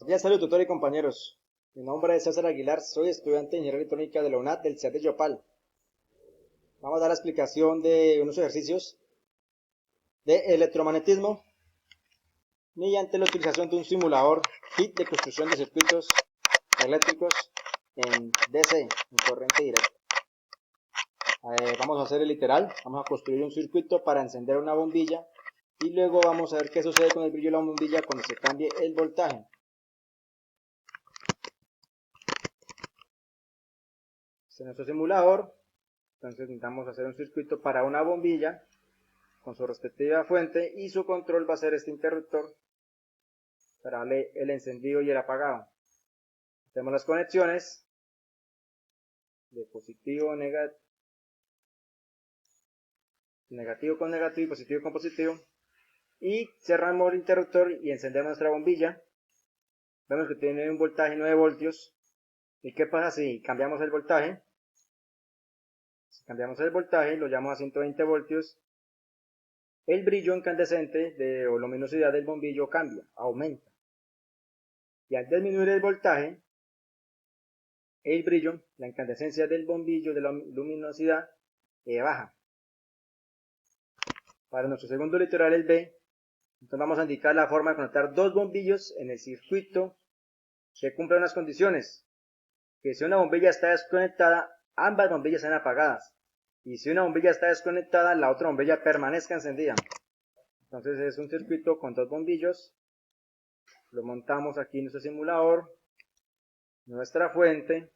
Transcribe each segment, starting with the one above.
Cordial saludo, tutor y compañeros. Mi nombre es César Aguilar, soy estudiante de Ingeniería Electrónica de la UNAD del CEA de Yopal. Vamos a dar la explicación de unos ejercicios de electromagnetismo mediante la utilización de un simulador HIT de construcción de circuitos eléctricos en DC, en corriente directa. Vamos a hacer el literal, vamos a construir un circuito para encender una bombilla y luego vamos a ver qué sucede con el brillo de la bombilla cuando se cambie el voltaje. Este es nuestro simulador. Entonces necesitamos hacer un circuito para una bombilla con su respectiva fuente y su control va a ser este interruptor para darle el encendido y el apagado. Hacemos las conexiones de positivo, negativo con negativo y positivo con positivo y cerramos el interruptor y encendemos nuestra bombilla. Vemos que tiene un voltaje 9 voltios. ¿Y qué pasa si cambiamos el voltaje? Si cambiamos el voltaje, lo llevamos a 120 voltios, el brillo incandescente o luminosidad del bombillo cambia, aumenta. Y al disminuir el voltaje, el brillo, la incandescencia del bombillo, de la luminosidad, baja. Para nuestro segundo literal, el B, entonces vamos a indicar la forma de conectar dos bombillos en el circuito que cumplan unas condiciones. Que si una bombilla está desconectada, ambas bombillas sean apagadas. Y si una bombilla está desconectada, la otra bombilla permanezca encendida. Entonces es un circuito con dos bombillos. Lo montamos aquí en nuestro simulador. Nuestra fuente.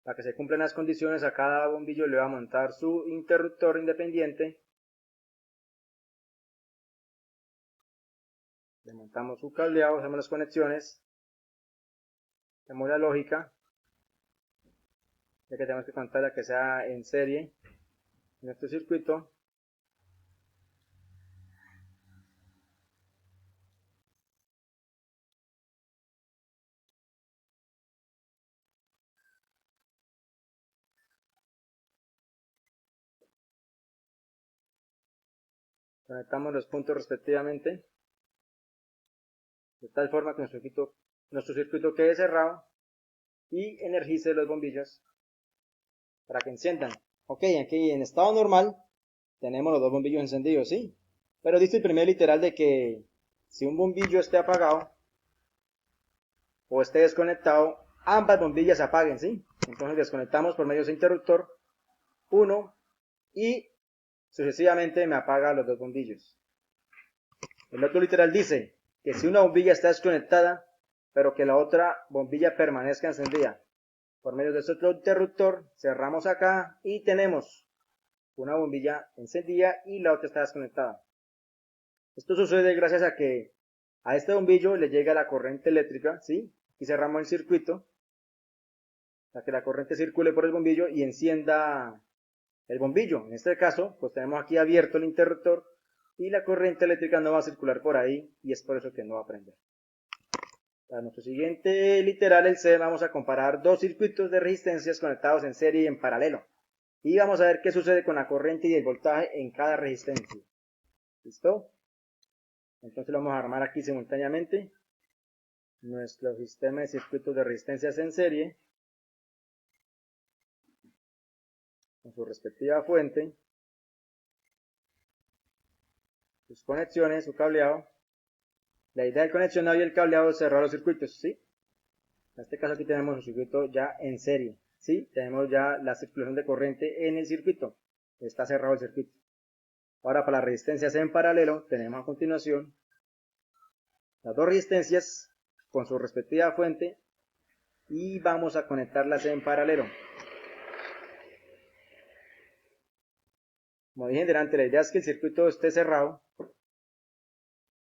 Para que se cumplan las condiciones, a cada bombillo le va a montar su interruptor independiente. Le montamos su cableado, hacemos las conexiones. Hacemos la lógica. Ya que tenemos que contarla que sea en serie en este circuito. Conectamos los puntos respectivamente, de tal forma que nuestro circuito quede cerrado y energice los bombillos para que enciendan. Ok, aquí en estado normal tenemos los dos bombillos encendidos, ¿sí? Pero dice el primer literal de que si un bombillo esté apagado o esté desconectado, ambas bombillas se apaguen, ¿sí? Entonces desconectamos por medio de ese interruptor uno y sucesivamente me apaga los dos bombillos. El otro literal dice que si una bombilla está desconectada, pero que la otra bombilla permanezca encendida, por medio de este otro interruptor, cerramos acá y tenemos una bombilla encendida y la otra está desconectada. Esto sucede gracias a que a este bombillo le llega la corriente eléctrica, ¿sí? Aquí cerramos el circuito para que la corriente circule por el bombillo y encienda el bombillo. En este caso, pues tenemos aquí abierto el interruptor y la corriente eléctrica no va a circular por ahí y es por eso que no va a prender. Para nuestro siguiente literal, el C, vamos a comparar dos circuitos de resistencias conectados en serie y en paralelo. Y vamos a ver qué sucede con la corriente y el voltaje en cada resistencia. ¿Listo? Entonces lo vamos a armar aquí simultáneamente. Nuestro sistema de circuitos de resistencias en serie. Con su respectiva fuente. Sus conexiones, su cableado. La idea del conexionado y el cableado es cerrar los circuitos, ¿sí? En este caso aquí tenemos un circuito ya en serie, ¿sí? Tenemos ya la circulación de corriente en el circuito. Está cerrado el circuito. Ahora para las resistencias en paralelo tenemos a continuación las dos resistencias con su respectiva fuente y vamos a conectarlas en paralelo. Como dije delante, la idea es que el circuito esté cerrado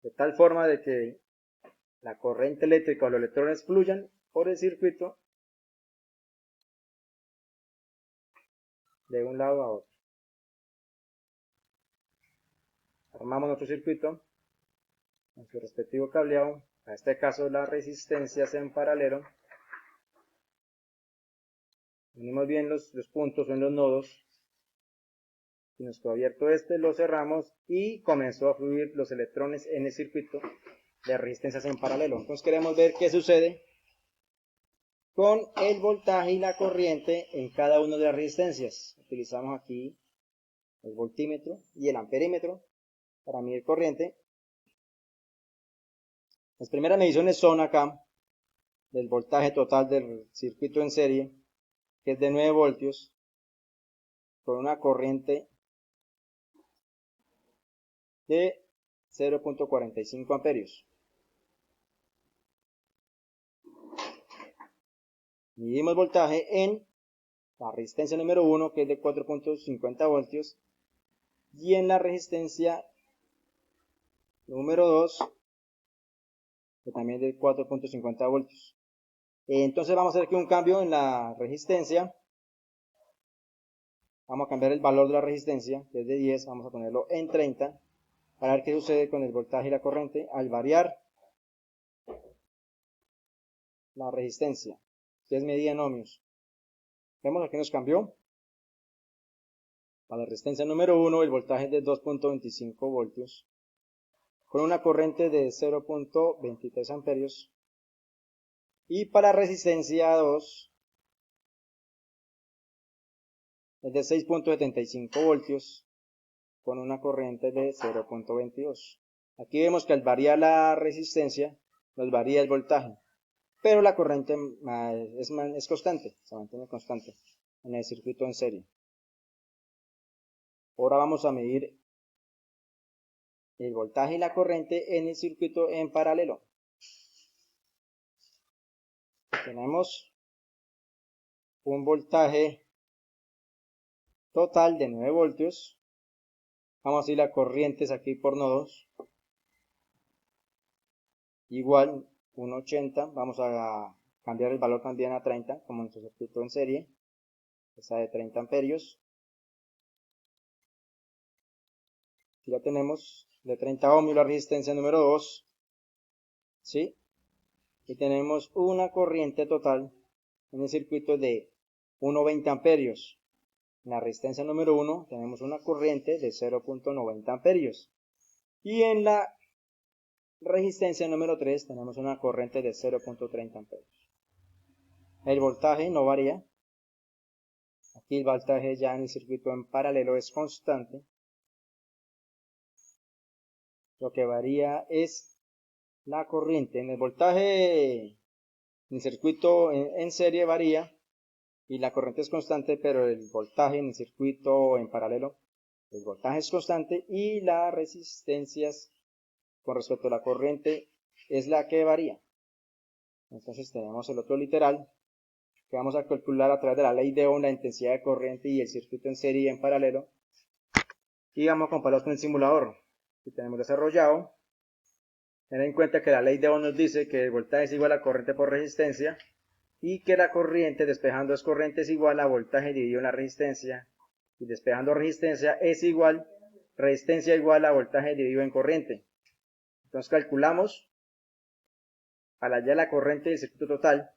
de tal forma de que la corriente eléctrica o los electrones fluyan por el circuito de un lado a otro. Armamos nuestro circuito con su respectivo cableado, en este caso las resistencias en paralelo. Unimos bien los puntos en los nodos. Y nos quedó abierto este, lo cerramos y comenzó a fluir los electrones en el circuito de resistencias en paralelo. Entonces queremos ver qué sucede con el voltaje y la corriente en cada una de las resistencias. Utilizamos aquí el voltímetro y el amperímetro para medir corriente. Las primeras mediciones son acá del voltaje total del circuito en serie, que es de 9 voltios, con una corriente de 0.45 amperios. Medimos voltaje en la resistencia número 1, que es de 4.50 voltios, y en la resistencia número 2, que también es de 4.50 voltios. Entonces vamos a hacer aquí un cambio en la resistencia. Vamos a cambiar el valor de la resistencia, que es de 10, vamos a ponerlo en 30, para ver qué sucede con el voltaje y la corriente al variar la resistencia, que es medida en ohmios. Vemos aquí nos cambió. Para la resistencia número 1 el voltaje es de 2.25 voltios, con una corriente de 0.23 amperios. Y para resistencia 2 es de 6.75 voltios, con una corriente de 0.22. Aquí vemos que al variar la resistencia, nos varía el voltaje, pero la corriente es constante, se mantiene constante en el circuito en serie. Ahora vamos a medir el voltaje y la corriente en el circuito en paralelo. Tenemos un voltaje total de 9 voltios. Vamos a ir a corrientes aquí por nodos. Igual 1.80. Vamos a cambiar el valor también a 30, como nuestro circuito en serie. Está de 30 amperios. Aquí ya tenemos de 30 ohmios la resistencia número 2. ¿Sí? Y tenemos una corriente total en el circuito de 1.20 amperios. En la resistencia número 1 tenemos una corriente de 0.90 amperios. Y en la resistencia número 3 tenemos una corriente de 0.30 amperios. El voltaje no varía. Aquí el voltaje ya en el circuito en paralelo es constante. Lo que varía es la corriente. En el voltaje en el circuito en serie varía y la corriente es constante, pero el voltaje en el circuito en paralelo, el voltaje es constante y las resistencias con respecto a la corriente es la que varía. Entonces tenemos el otro literal que vamos a calcular a través de la ley de Ohm, la intensidad de corriente y el circuito en serie y en paralelo, y vamos a compararlos con el simulador que tenemos desarrollado. Ten en cuenta que la ley de Ohm nos dice que el voltaje es igual a corriente por resistencia y que la corriente despejando es corriente es igual a voltaje dividido en la resistencia, y despejando resistencia es igual resistencia igual a voltaje dividido en corriente. Entonces calculamos al hallar la corriente del circuito total,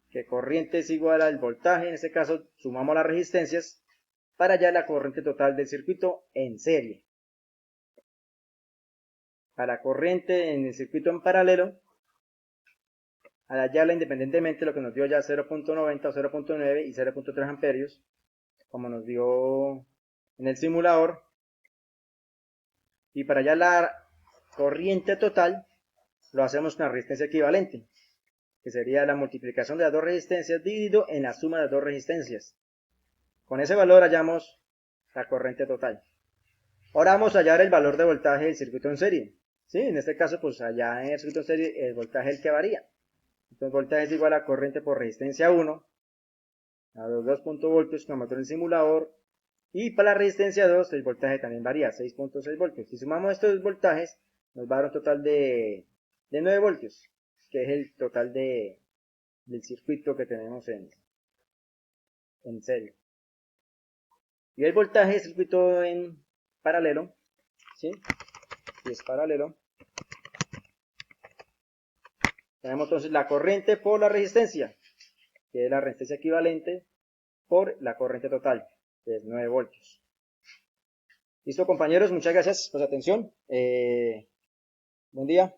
que corriente es igual al voltaje, en este caso sumamos las resistencias para hallar la corriente total del circuito en serie. Para la corriente en el circuito en paralelo, al hallarla independientemente, lo que nos dio ya 0.90 o 0.9 y 0.3 amperios, como nos dio en el simulador, y para hallar la corriente total, lo hacemos con la resistencia equivalente, que sería la multiplicación de las dos resistencias dividido en la suma de las dos resistencias. Con ese valor hallamos la corriente total. Ahora vamos a hallar el valor de voltaje del circuito en serie. ¿Sí? En este caso, pues allá en el circuito en serie, el voltaje es el que varía. Entonces, voltaje es igual a corriente por resistencia 1, a los 2.0 voltios que nos mostró en el simulador. Y para la resistencia 2, el voltaje también varía, 6.6 voltios. Si sumamos estos dos voltajes, nos va a dar un total de 9 voltios, que es el total del circuito que tenemos en serie. Y el voltaje del circuito en paralelo, ¿sí? Si es paralelo, tenemos entonces la corriente por la resistencia, que es la resistencia equivalente por la corriente total, que es 9 voltios. Listo, compañeros, muchas gracias por su atención. Buen día.